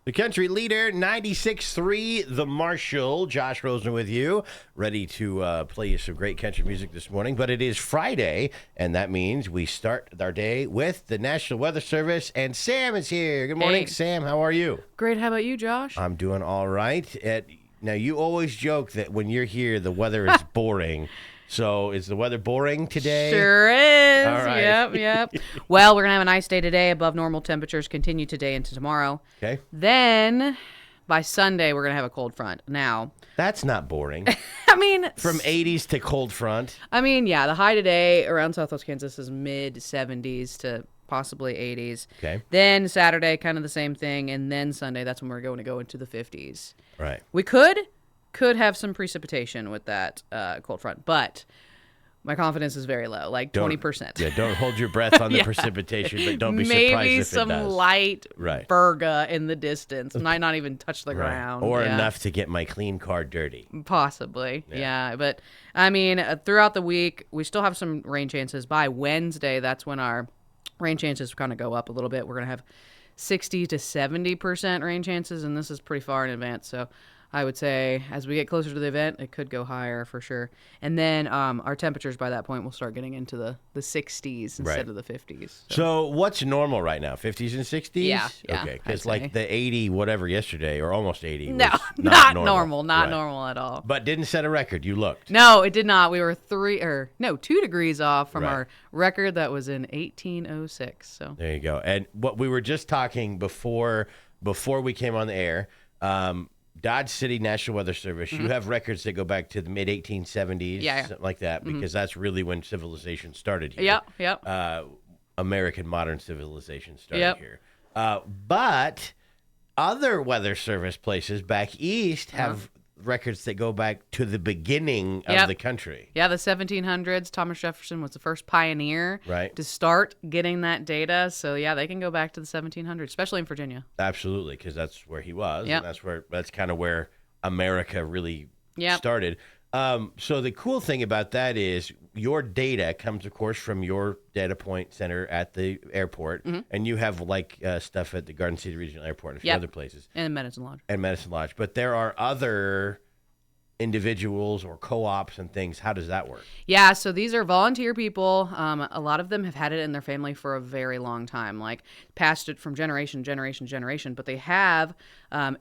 The country leader, 96.3, The Marshall. Josh Rosen with you, ready to play you some great country music this morning. But it is Friday, and that means we start our day with the National Weather Service, and Sam is here. Good morning, Hey. Sam. How are you? Great. How about you, Josh? I'm doing all right. Now, you always joke that when you're here, the weather is boring. So is the weather boring today? Sure is. All right. Yep. Well, we're going to have a nice day today. Above normal temperatures continue today into tomorrow. Okay. Then by Sunday, we're going to have a cold front. Now, That's not boring. I mean, From 80s to cold front. yeah, the high today around Southwest Kansas is mid 70s to possibly 80s. Okay. Then Saturday, kind of the same thing. And then Sunday, that's when we're going to go into the 50s. Right. We could have some precipitation with that cold front, but my confidence is very low, like 20%. Yeah, don't hold your breath on the precipitation, but don't be surprised Maybe if some it does. light Right. Virga in the distance. Might not even touch the Right. ground. Or Yeah. enough to get my clean car dirty. Possibly. Yeah. But I mean, throughout the week, we still have some rain chances. By Wednesday, that's when our rain chances kind of go up a little bit. We're going to have 60 to 70% rain chances, and this is pretty far in advance. So I would say as we get closer to the event, it could go higher for sure. And then our temperatures by that point will start getting into the 60s instead Right. of the 50s. So what's normal right now? 50s and 60s? Yeah, Okay, I'd because say. like the 80 whatever yesterday, or almost 80, No, was not normal. Not Right. normal at all. But didn't set a record. You looked. No, it did not. We were 2 degrees off from Right. our record that was in 1806. So There you go. And what we were just talking before we came on the air, Dodge City National Weather Service, you have records that go back to the mid 1870s, Yeah. something like that, because that's really when civilization started here. Yep. American modern civilization started Yep. here. But other weather service places back east have records that go back to the beginning of Yep. the country. Yeah, the 1700s. Thomas Jefferson was the first pioneer Right. to start getting that data. So yeah, they can go back to the 1700s, especially in Virginia. Absolutely, because that's where he was, Yep. and that's kind of where America really Yep. started. So the cool thing about that is your data comes, of course, from your data point center at the airport, and you have like stuff at the Garden City Regional Airport and a few Yep. other places, And Medicine Lodge. and Medicine Lodge. But there are other individuals or co-ops and things. How does that work? Yeah, so these are volunteer people. A lot of them have had it in their family for a very long time, like passed it from generation, but they have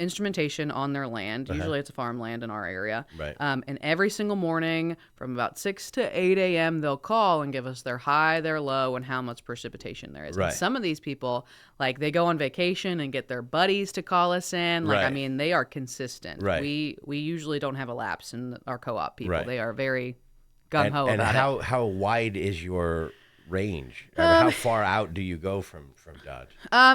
instrumentation on their land. Usually it's a farmland in our area. Right. And every single morning from about 6 to 8 a.m., they'll call and give us their high, their low, and how much precipitation there is. Right. And some of these people, like they go on vacation and get their buddies to call us in. Like, I Right. mean, they are consistent. Right. We usually don't have a lapse in our co-op people. Right. They are very gung-ho And about it. how wide is your range? Or how far out do you go from Dodge?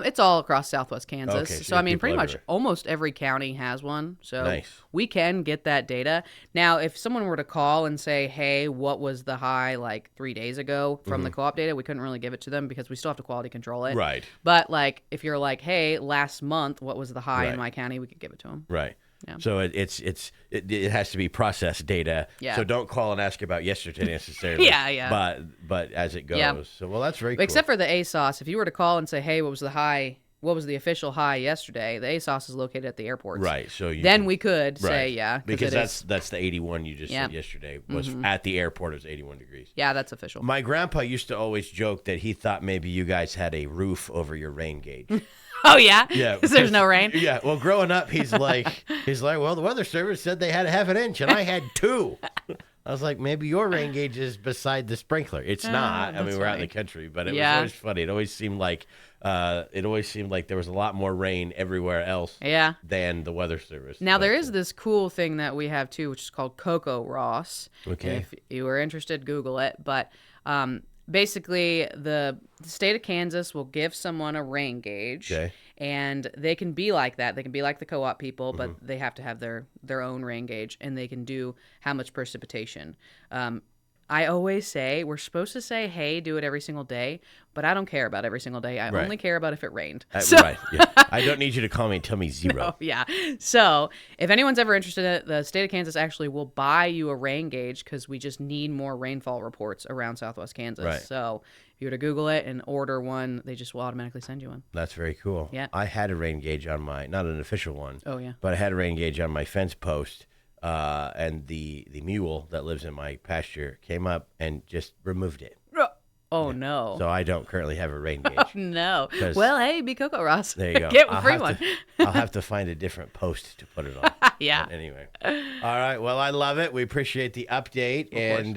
It's all across Southwest Kansas. Okay, so you so I have mean, people pretty much everywhere. almost every county has one. So Nice. we can get that data. Now, if someone were to call and say, "Hey, what was the high like 3 days ago from the co-op data?" We couldn't really give it to them because we still have to quality control it. Mm-hmm. Right. But like, if you're like, "Hey, last month, what was the high Right. in my county?" We could give it to them. Right. Yeah. So it has to be processed data. Yeah. So don't call and ask about yesterday necessarily. Yeah. But as it goes. Yeah. So well, that's very cool. Except for the ASOS, if you were to call and say, "Hey, what was the high? What was the official high yesterday?" The ASOS is located at the airports. Right. So you Then can- we could right. say, yeah, because it is- that's the 81 you just Yeah. said yesterday was at the airport. It was 81 degrees. yeah, that's official. My grandpa used to always joke that he thought maybe you guys had a roof over your rain gauge. Oh yeah, Yeah, because there's no rain. Yeah, well, growing up, he's like, well, the weather service said they had a half an inch, and I had 2. I was like, maybe your rain gauge is beside the sprinkler. It's not. I mean, that's we're out in the funny. country, but it was Yeah. always funny. It always seemed like there was a lot more rain everywhere else Yeah. than the weather service. Now there But, is this cool thing that we have too, which is called Coco Ross. Okay. If you were interested, Google it. But basically, the state of Kansas will give someone a rain gauge, Okay. and they can be like that. They can be like the co-op people, but Mm-hmm. they have to have their own rain gauge, and they can do how much precipitation. I always say we're supposed to say, "Hey, do it every single day," but I don't care about every single day. I Right. only care about if it rained. Right. Yeah. I don't need you to call me and tell me 0. Oh, yeah. So if anyone's ever interested in it, the state of Kansas actually will buy you a rain gauge because we just need more rainfall reports around Southwest Kansas. Right. So if you were to Google it and order one, they just will automatically send you one. That's very cool. Yeah. I had a rain gauge on my, not an official one. Oh, yeah. But I had a rain gauge on my fence post, and the mule that lives in my pasture came up and just removed it. Oh, no. So I don't currently have a rain gauge. No. 'Cause- Well, hey, be Coco Ross. There you go. Get a free one. I'll have to find a different post to put it on. Yeah. But anyway. All right. Well, I love it. We appreciate the update, and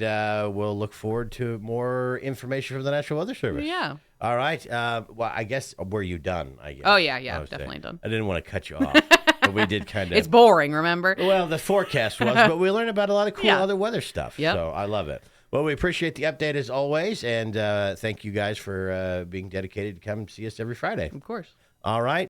we'll look forward to more information from the National Weather Service. Yeah. All right. Well, I guess, were you done? I guess. Oh, yeah, I was definitely saying. done. I didn't want to cut you off, but we did kind of. It's boring, remember? Well, the forecast was, but we learned about a lot of cool Yeah. other weather stuff. Yep. So I love it. Well, we appreciate the update as always, and thank you guys for being dedicated to come see us every Friday. Of course. All right.